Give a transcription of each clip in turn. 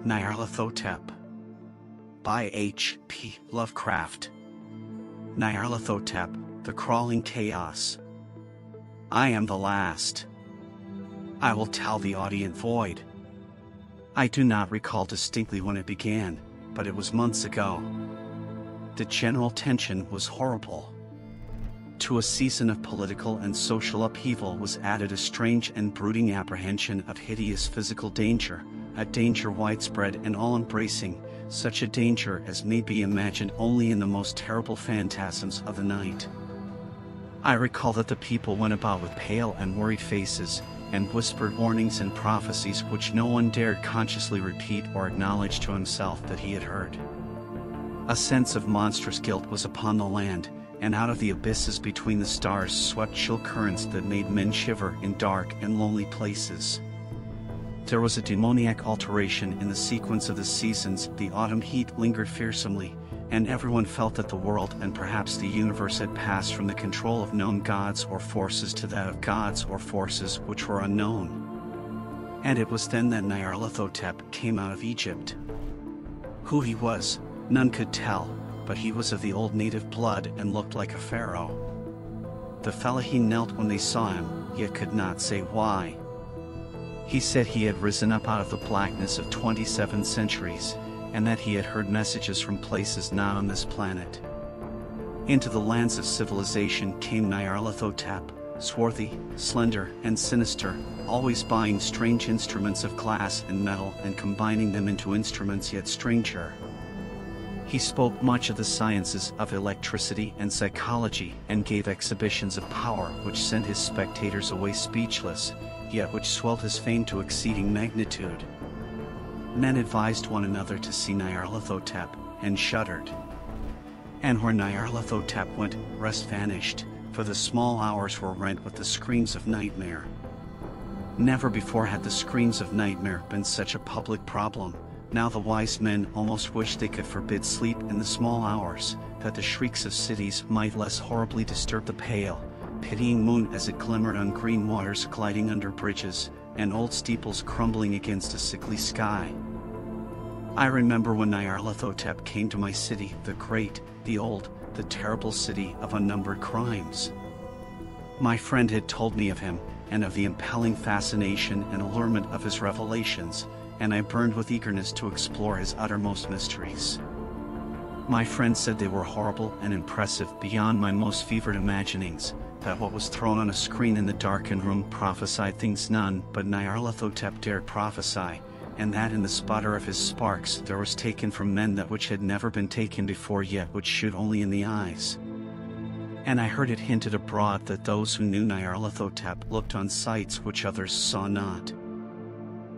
Nyarlathotep by H. P. Lovecraft. Nyarlathotep, the crawling chaos. I am the last. I will tell the audient void. I do not recall distinctly when it began, but it was months ago. The general tension was horrible. To a season of political and social upheaval was added a strange and brooding apprehension of hideous physical danger, a danger widespread and all-embracing, such a danger as may be imagined only in the most terrible phantasms of the night. I recall that the people went about with pale and worried faces, and whispered warnings and prophecies which no one dared consciously repeat or acknowledge to himself that he had heard. A sense of monstrous guilt was upon the land, and out of the abysses between the stars swept chill currents that made men shiver in dark and lonely places. There was a demoniac alteration in the sequence of the seasons. The autumn heat lingered fearsomely, and everyone felt that the world and perhaps the universe had passed from the control of known gods or forces to that of gods or forces which were unknown. And it was then that Nyarlathotep came out of Egypt. Who he was, none could tell, but he was of the old native blood and looked like a pharaoh. The fellahin knelt when they saw him, yet could not say why. He said he had risen up out of the blackness of 27 centuries, and that he had heard messages from places not on this planet. Into the lands of civilization came Nyarlathotep, swarthy, slender, and sinister, always buying strange instruments of glass and metal and combining them into instruments yet stranger. He spoke much of the sciences of electricity and psychology and gave exhibitions of power which sent his spectators away speechless, yet which swelled his fame to exceeding magnitude. Men advised one another to see Nyarlathotep, and shuddered. And where Nyarlathotep went, rest vanished, for the small hours were rent with the screams of nightmare. Never before had the screams of nightmare been such a public problem. Now the wise men almost wished they could forbid sleep in the small hours, that the shrieks of cities might less horribly disturb the pale, pitying moon as it glimmered on green waters gliding under bridges, and old steeples crumbling against a sickly sky. I remember when Nyarlathotep came to my city, the great, the old, the terrible city of unnumbered crimes. My friend had told me of him, and of the impelling fascination and allurement of his revelations, and I burned with eagerness to explore his uttermost mysteries. My friend said they were horrible and impressive beyond my most fevered imaginings, that what was thrown on a screen in the darkened room prophesied things none but Nyarlathotep dared prophesy, and that in the sputter of his sparks there was taken from men that which had never been taken before yet which shoot only in the eyes. And I heard it hinted abroad that those who knew Nyarlathotep looked on sights which others saw not.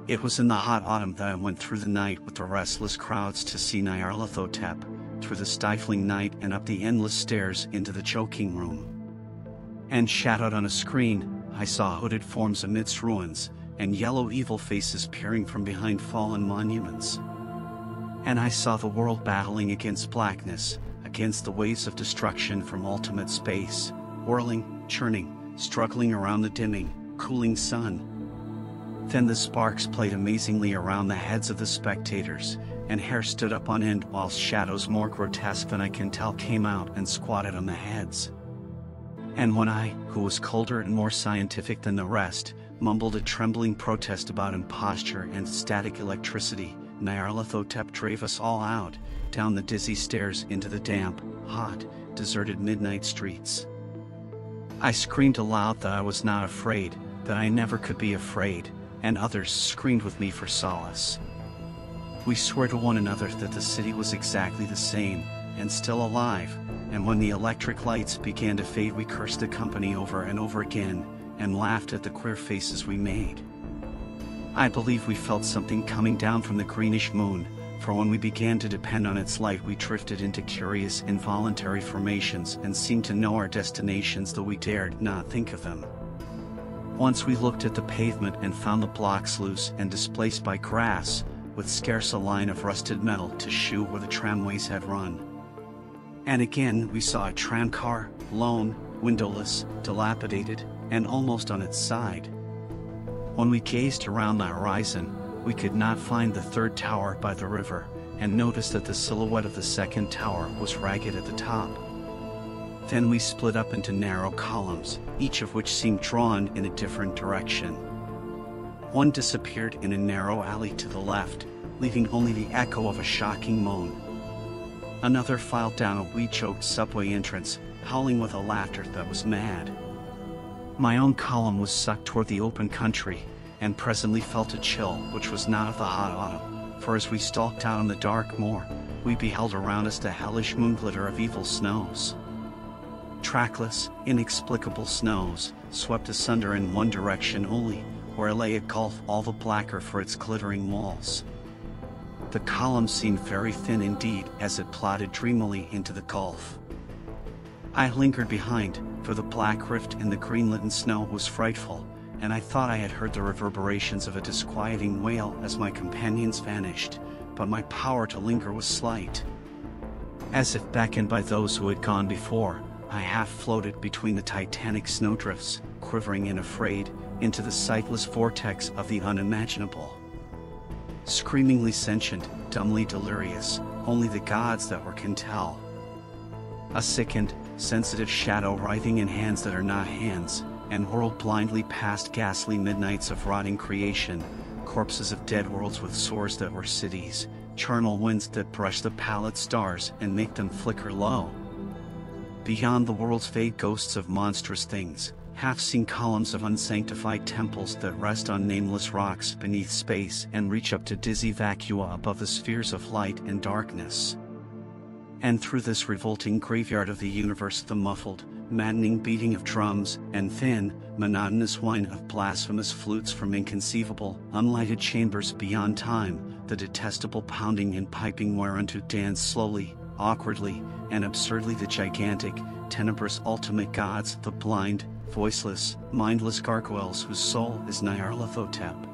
It was in the hot autumn that I went through the night with the restless crowds to see Nyarlathotep, through the stifling night and up the endless stairs into the choking room. And shadowed on a screen, I saw hooded forms amidst ruins, and yellow evil faces peering from behind fallen monuments. And I saw the world battling against blackness, against the waves of destruction from ultimate space, whirling, churning, struggling around the dimming, cooling sun. Then the sparks played amazingly around the heads of the spectators, and hair stood up on end whilst shadows more grotesque than I can tell came out and squatted on the heads. And when I, who was colder and more scientific than the rest, mumbled a trembling protest about imposture and static electricity, Nyarlathotep drave us all out, down the dizzy stairs into the damp, hot, deserted midnight streets. I screamed aloud that I was not afraid, that I never could be afraid, and others screamed with me for solace. We swore to one another that the city was exactly the same, and still alive, and when the electric lights began to fade we cursed the company over and over again, and laughed at the queer faces we made. I believe we felt something coming down from the greenish moon, for when we began to depend on its light we drifted into curious involuntary formations and seemed to know our destinations though we dared not think of them. Once we looked at the pavement and found the blocks loose and displaced by grass, with scarce a line of rusted metal to shew where the tramways had run. And again we saw a tramcar, lone, windowless, dilapidated, and almost on its side. When we gazed around the horizon, we could not find the third tower by the river, and noticed that the silhouette of the second tower was ragged at the top. Then we split up into narrow columns, each of which seemed drawn in a different direction. One disappeared in a narrow alley to the left, leaving only the echo of a shocking moan. Another filed down a weed-choked subway entrance, howling with a laughter that was mad. My own column was sucked toward the open country, and presently felt a chill which was not of the hot autumn, for as we stalked out on the dark moor, we beheld around us the hellish moonglitter of evil snows. Trackless, inexplicable snows, swept asunder in one direction only, where lay a gulf all the blacker for its glittering walls. The column seemed very thin indeed as it plodded dreamily into the gulf. I lingered behind, for the black rift in the green-litten snow was frightful, and I thought I had heard the reverberations of a disquieting wail as my companions vanished, but my power to linger was slight. As if beckoned by those who had gone before, I half floated between the titanic snowdrifts, quivering and afraid, into the sightless vortex of the unimaginable. Screamingly sentient, dumbly delirious, only the gods that were can tell. A sickened, sensitive shadow writhing in hands that are not hands, and whirled blindly past ghastly midnights of rotting creation, corpses of dead worlds with sores that were cities, charnel winds that brush the pallid stars and make them flicker low. Beyond the worlds fade ghosts of monstrous things, half-seen columns of unsanctified temples that rest on nameless rocks beneath space and reach up to dizzy vacua above the spheres of light and darkness. And through this revolting graveyard of the universe the muffled, maddening beating of drums and thin, monotonous whine of blasphemous flutes from inconceivable, unlighted chambers beyond time, the detestable pounding and piping whereunto dance slowly, awkwardly, and absurdly the gigantic, tenebrous ultimate gods, the blind, voiceless, mindless gargoyles whose soul is Nyarlathotep.